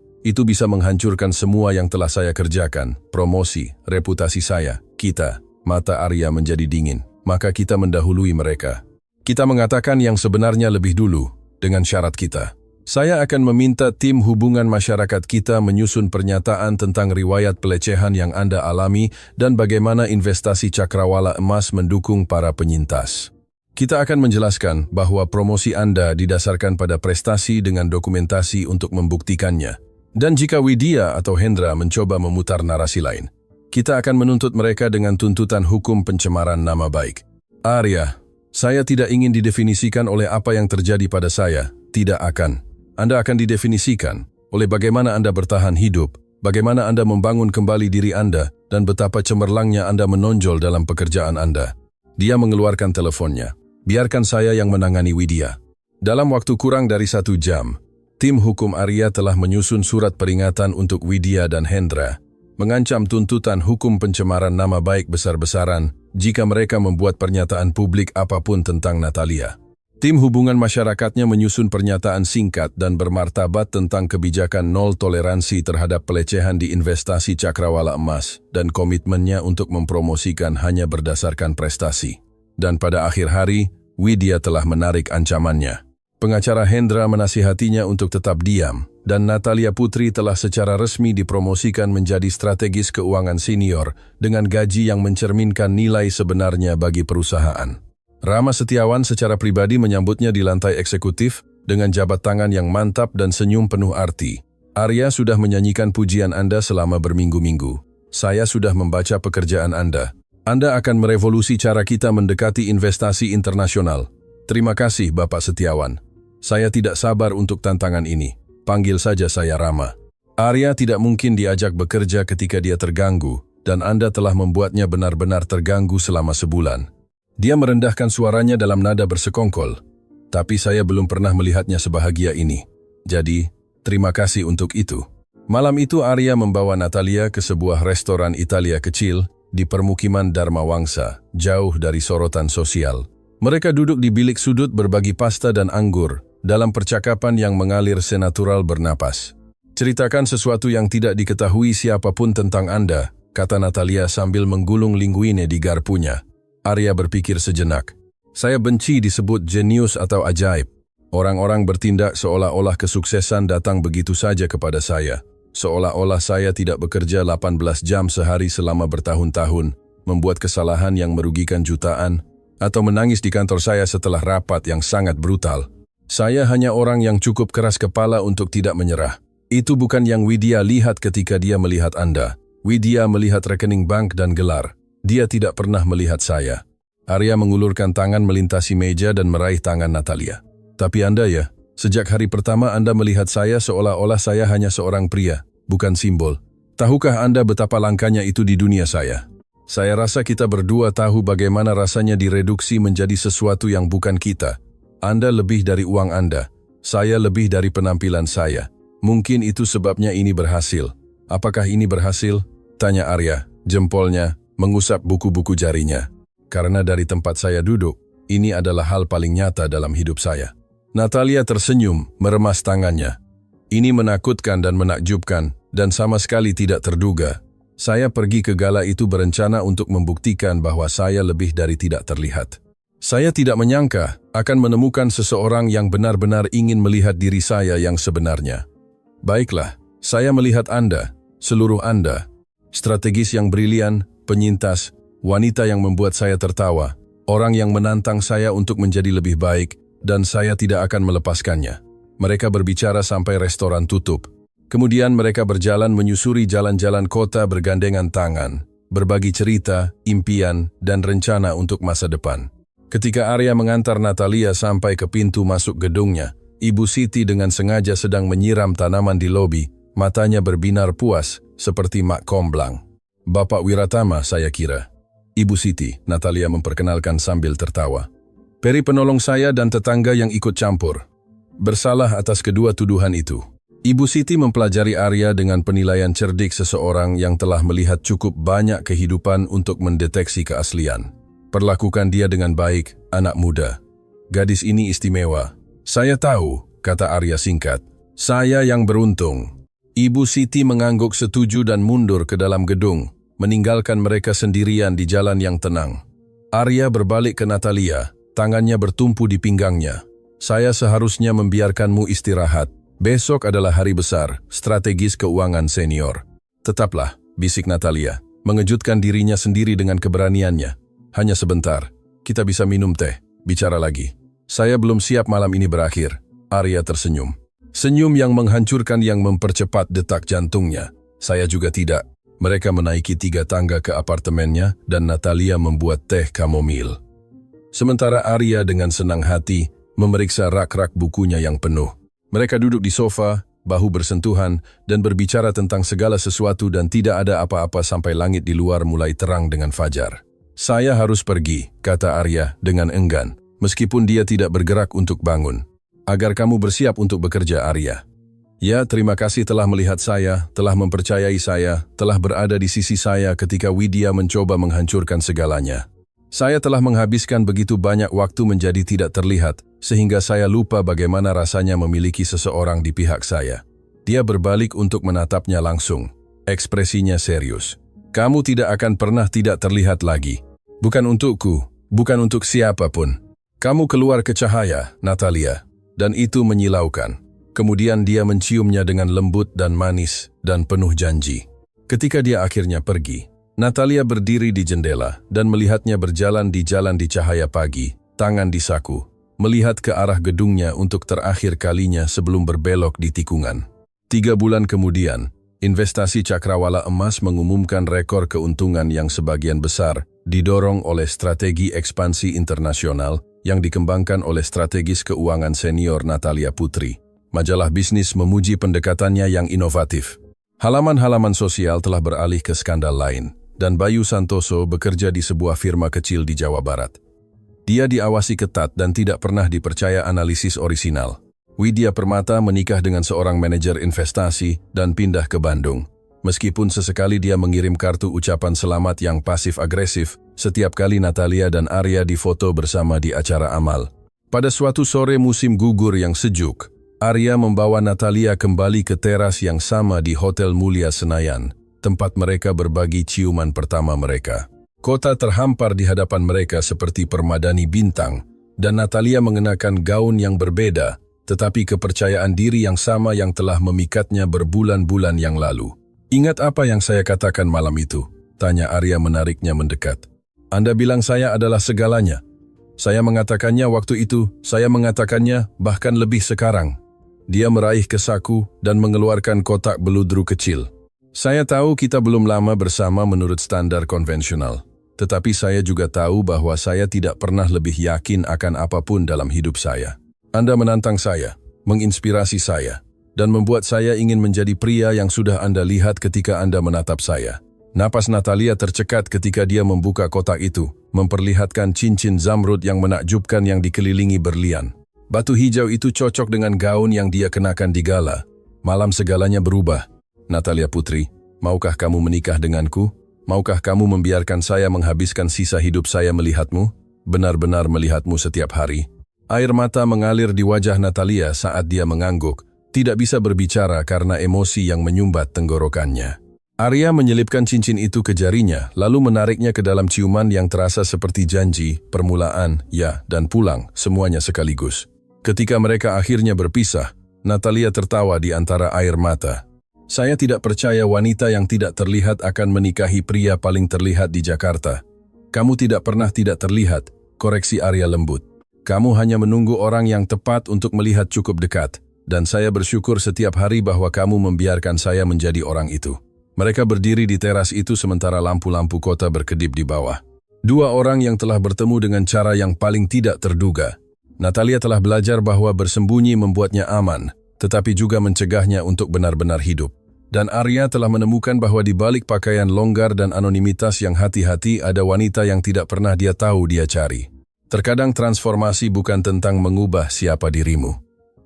bisa menghancurkan semua yang telah saya kerjakan, promosi, reputasi saya, kita. Mata Arya menjadi dingin. Maka kita mendahului mereka. Kita mengatakan yang sebenarnya lebih dulu, dengan syarat kita. Saya akan meminta tim hubungan masyarakat kita menyusun pernyataan tentang riwayat pelecehan yang Anda alami dan bagaimana investasi Cakrawala Emas mendukung para penyintas. Kita akan menjelaskan bahwa promosi Anda didasarkan pada prestasi dengan dokumentasi untuk membuktikannya. Dan jika Widya atau Hendra mencoba memutar narasi lain, kita akan menuntut mereka dengan tuntutan hukum pencemaran nama baik. Arya, saya tidak ingin didefinisikan oleh apa yang terjadi pada saya. Tidak akan. Anda akan didefinisikan oleh bagaimana Anda bertahan hidup, bagaimana Anda membangun kembali diri Anda, dan betapa cemerlangnya Anda menonjol dalam pekerjaan Anda. Dia mengeluarkan teleponnya. Biarkan saya yang menangani Widya. Dalam waktu kurang dari 1 jam, tim hukum Arya telah menyusun surat peringatan untuk Widya dan Hendra, mengancam tuntutan hukum pencemaran nama baik besar-besaran jika mereka membuat pernyataan publik apapun tentang Natalia. Tim hubungan masyarakatnya menyusun pernyataan singkat dan bermartabat tentang kebijakan nol toleransi terhadap pelecehan di investasi Cakrawala Emas dan komitmennya untuk mempromosikan hanya berdasarkan prestasi. Dan pada akhir hari, Widya telah menarik ancamannya. Pengacara Hendra menasihatinya untuk tetap diam, dan Natalia Putri telah secara resmi dipromosikan menjadi strategis keuangan senior dengan gaji yang mencerminkan nilai sebenarnya bagi perusahaan. Rama Setiawan secara pribadi menyambutnya di lantai eksekutif dengan jabat tangan yang mantap dan senyum penuh arti. Arya sudah menyanyikan pujian Anda selama berminggu-minggu. Saya sudah membaca pekerjaan Anda. Anda akan merevolusi cara kita mendekati investasi internasional. Terima kasih, Bapak Setiawan. Saya tidak sabar untuk tantangan ini. Panggil saja saya Rama. Arya tidak mungkin diajak bekerja ketika dia terganggu, dan Anda telah membuatnya benar-benar terganggu selama sebulan. Dia merendahkan suaranya dalam nada bersekongkol, tapi saya belum pernah melihatnya sebahagia ini. Jadi, terima kasih untuk itu. Malam itu Arya membawa Natalia ke sebuah restoran Italia kecil di permukiman Dharma Wangsa, jauh dari sorotan sosial. Mereka duduk di bilik sudut berbagi pasta dan anggur, dalam percakapan yang mengalir senatural bernapas. Ceritakan sesuatu yang tidak diketahui siapapun tentang Anda, kata Natalia sambil menggulung linguine di garpunya. Arya berpikir sejenak. Saya benci disebut jenius atau ajaib. Orang-orang bertindak seolah-olah kesuksesan datang begitu saja kepada saya. Seolah-olah saya tidak bekerja 18 jam sehari selama bertahun-tahun, membuat kesalahan yang merugikan jutaan, atau menangis di kantor saya setelah rapat yang sangat brutal. Saya hanya orang yang cukup keras kepala untuk tidak menyerah. Itu bukan yang Widya lihat ketika dia melihat Anda. Widya melihat rekening bank dan gelar. Dia tidak pernah melihat saya. Arya mengulurkan tangan melintasi meja dan meraih tangan Natalia. Tapi Anda ya, sejak hari pertama Anda melihat saya seolah-olah saya hanya seorang pria, bukan simbol. Tahukah Anda betapa langkanya itu di dunia saya? Saya rasa kita berdua tahu bagaimana rasanya direduksi menjadi sesuatu yang bukan kita. Anda lebih dari uang Anda. Saya lebih dari penampilan saya. Mungkin itu sebabnya ini berhasil. Apakah ini berhasil? Tanya Arya, jempolnya mengusap buku-buku jarinya. Karena dari tempat saya duduk, ini adalah hal paling nyata dalam hidup saya. Natalia tersenyum, meremas tangannya. Ini menakutkan dan menakjubkan, dan sama sekali tidak terduga. Saya pergi ke gala itu berencana untuk membuktikan bahwa saya lebih dari tidak terlihat. Saya tidak menyangka akan menemukan seseorang yang benar-benar ingin melihat diri saya yang sebenarnya. Baiklah, saya melihat Anda, seluruh Anda. Strategis yang brilian, penyintas, wanita yang membuat saya tertawa, orang yang menantang saya untuk menjadi lebih baik, dan saya tidak akan melepaskannya. Mereka berbicara sampai restoran tutup. Kemudian mereka berjalan menyusuri jalan-jalan kota bergandengan tangan, berbagi cerita, impian, dan rencana untuk masa depan. Ketika Arya mengantar Natalia sampai ke pintu masuk gedungnya, Ibu Siti dengan sengaja sedang menyiram tanaman di lobi, matanya berbinar puas, seperti mak komblang. Bapak Wiratama, saya kira. Ibu Siti, Natalia memperkenalkan sambil tertawa. Peri penolong saya dan tetangga yang ikut campur. Bersalah atas kedua tuduhan itu. Ibu Siti mempelajari Arya dengan penilaian cerdik seseorang yang telah melihat cukup banyak kehidupan untuk mendeteksi keaslian. Perlakukan dia dengan baik, anak muda. Gadis ini istimewa. Saya tahu, kata Arya singkat. Saya yang beruntung. Ibu Siti mengangguk setuju dan mundur ke dalam gedung, meninggalkan mereka sendirian di jalan yang tenang. Arya berbalik ke Natalia, tangannya bertumpu di pinggangnya. Saya seharusnya membiarkanmu istirahat. Besok adalah hari besar, strategis keuangan senior. Tetaplah, bisik Natalia, mengejutkan dirinya sendiri dengan keberaniannya. Hanya sebentar, kita bisa minum teh, bicara lagi. Saya belum siap malam ini berakhir. Arya tersenyum. Senyum yang menghancurkan yang mempercepat detak jantungnya. Saya juga tidak. Mereka menaiki 3 tangga ke apartemennya dan Natalia membuat teh kamomil. Sementara Arya dengan senang hati memeriksa rak-rak bukunya yang penuh. Mereka duduk di sofa, bahu bersentuhan, dan berbicara tentang segala sesuatu dan tidak ada apa-apa sampai langit di luar mulai terang dengan fajar. Saya harus pergi, kata Arya dengan enggan, meskipun dia tidak bergerak untuk bangun. Agar kamu bersiap untuk bekerja, Arya. Ya, terima kasih telah melihat saya, telah mempercayai saya, telah berada di sisi saya ketika Widya mencoba menghancurkan segalanya. Saya telah menghabiskan begitu banyak waktu menjadi tidak terlihat, sehingga saya lupa bagaimana rasanya memiliki seseorang di pihak saya. Dia berbalik untuk menatapnya langsung. Ekspresinya serius. Kamu tidak akan pernah tidak terlihat lagi. Bukan untukku, bukan untuk siapapun. Kamu keluar ke cahaya, Natalia. Dan itu menyilaukan. Kemudian dia menciumnya dengan lembut dan manis dan penuh janji. Ketika dia akhirnya pergi, Natalia berdiri di jendela dan melihatnya berjalan di jalan di cahaya pagi, tangan di saku, melihat ke arah gedungnya untuk terakhir kalinya sebelum berbelok di tikungan. 3 bulan kemudian, investasi Cakrawala Emas mengumumkan rekor keuntungan yang sebagian besar didorong oleh strategi ekspansi internasional yang dikembangkan oleh strategis keuangan senior Natalia Putri. Majalah bisnis memuji pendekatannya yang inovatif. Halaman-halaman sosial telah beralih ke skandal lain, dan Bayu Santoso bekerja di sebuah firma kecil di Jawa Barat. Dia diawasi ketat dan tidak pernah dipercaya analisis orisinal. Widya Permata menikah dengan seorang manajer investasi dan pindah ke Bandung. Meskipun sesekali dia mengirim kartu ucapan selamat yang pasif-agresif setiap kali Natalia dan Arya difoto bersama di acara amal. Pada suatu sore musim gugur yang sejuk, Arya membawa Natalia kembali ke teras yang sama di Hotel Mulia Senayan, tempat mereka berbagi ciuman pertama mereka. Kota terhampar di hadapan mereka seperti permadani bintang, dan Natalia mengenakan gaun yang berbeda, tetapi kepercayaan diri yang sama yang telah memikatnya berbulan-bulan yang lalu. "Ingat apa yang saya katakan malam itu?" tanya Arya menariknya mendekat. "Anda bilang saya adalah segalanya." "Saya mengatakannya waktu itu, saya mengatakannya bahkan lebih sekarang." Dia meraih ke saku dan mengeluarkan kotak beludru kecil. "Saya tahu kita belum lama bersama menurut standar konvensional, tetapi saya juga tahu bahwa saya tidak pernah lebih yakin akan apapun dalam hidup saya. Anda menantang saya, menginspirasi saya, dan membuat saya ingin menjadi pria yang sudah Anda lihat ketika Anda menatap saya." Napas Natalia tercekat ketika dia membuka kotak itu, memperlihatkan cincin zamrud yang menakjubkan yang dikelilingi berlian. Batu hijau itu cocok dengan gaun yang dia kenakan di gala. Malam segalanya berubah. "Natalia Putri, maukah kamu menikah denganku? Maukah kamu membiarkan saya menghabiskan sisa hidup saya melihatmu? Benar-benar melihatmu setiap hari." Air mata mengalir di wajah Natalia saat dia mengangguk, tidak bisa berbicara karena emosi yang menyumbat tenggorokannya. Arya menyelipkan cincin itu ke jarinya, lalu menariknya ke dalam ciuman yang terasa seperti janji, permulaan, ya, dan pulang, semuanya sekaligus. Ketika mereka akhirnya berpisah, Natalia tertawa di antara air mata. "Saya tidak percaya wanita yang tidak terlihat akan menikahi pria paling terlihat di Jakarta." "Kamu tidak pernah tidak terlihat," koreksi Arya lembut. "Kamu hanya menunggu orang yang tepat untuk melihat cukup dekat, dan saya bersyukur setiap hari bahwa kamu membiarkan saya menjadi orang itu." Mereka berdiri di teras itu sementara lampu-lampu kota berkedip di bawah. 2 orang yang telah bertemu dengan cara yang paling tidak terduga. Natalia telah belajar bahwa bersembunyi membuatnya aman, tetapi juga mencegahnya untuk benar-benar hidup. Dan Arya telah menemukan bahwa di balik pakaian longgar dan anonimitas yang hati-hati ada wanita yang tidak pernah dia tahu dia cari. Terkadang transformasi bukan tentang mengubah siapa dirimu.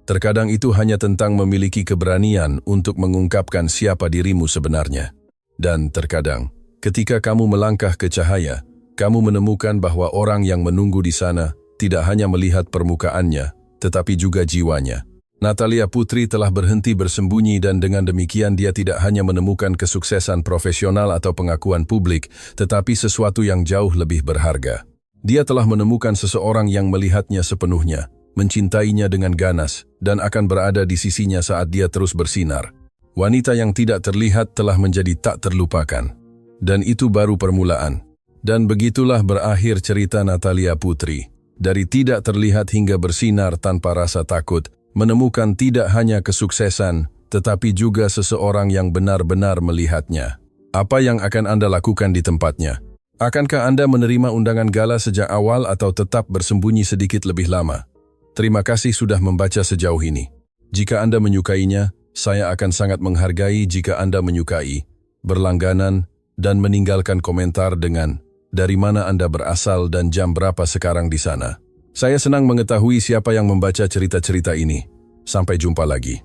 Terkadang itu hanya tentang memiliki keberanian untuk mengungkapkan siapa dirimu sebenarnya. Dan terkadang, ketika kamu melangkah ke cahaya, kamu menemukan bahwa orang yang menunggu di sana tidak hanya melihat permukaannya, tetapi juga jiwanya. Natalia Putri telah berhenti bersembunyi dan dengan demikian dia tidak hanya menemukan kesuksesan profesional atau pengakuan publik, tetapi sesuatu yang jauh lebih berharga. Dia telah menemukan seseorang yang melihatnya sepenuhnya, mencintainya dengan ganas, dan akan berada di sisinya saat dia terus bersinar. Wanita yang tidak terlihat telah menjadi tak terlupakan. Dan itu baru permulaan. Dan begitulah berakhir cerita Natalia Putri. Dari tidak terlihat hingga bersinar tanpa rasa takut, menemukan tidak hanya kesuksesan, tetapi juga seseorang yang benar-benar melihatnya. Apa yang akan Anda lakukan di tempatnya? Akankah Anda menerima undangan gala sejak awal atau tetap bersembunyi sedikit lebih lama? Terima kasih sudah membaca sejauh ini. Jika Anda menyukainya, saya akan sangat menghargai jika Anda menyukai, berlangganan, dan meninggalkan komentar dengan dari mana Anda berasal dan jam berapa sekarang di sana. Saya senang mengetahui siapa yang membaca cerita-cerita ini. Sampai jumpa lagi.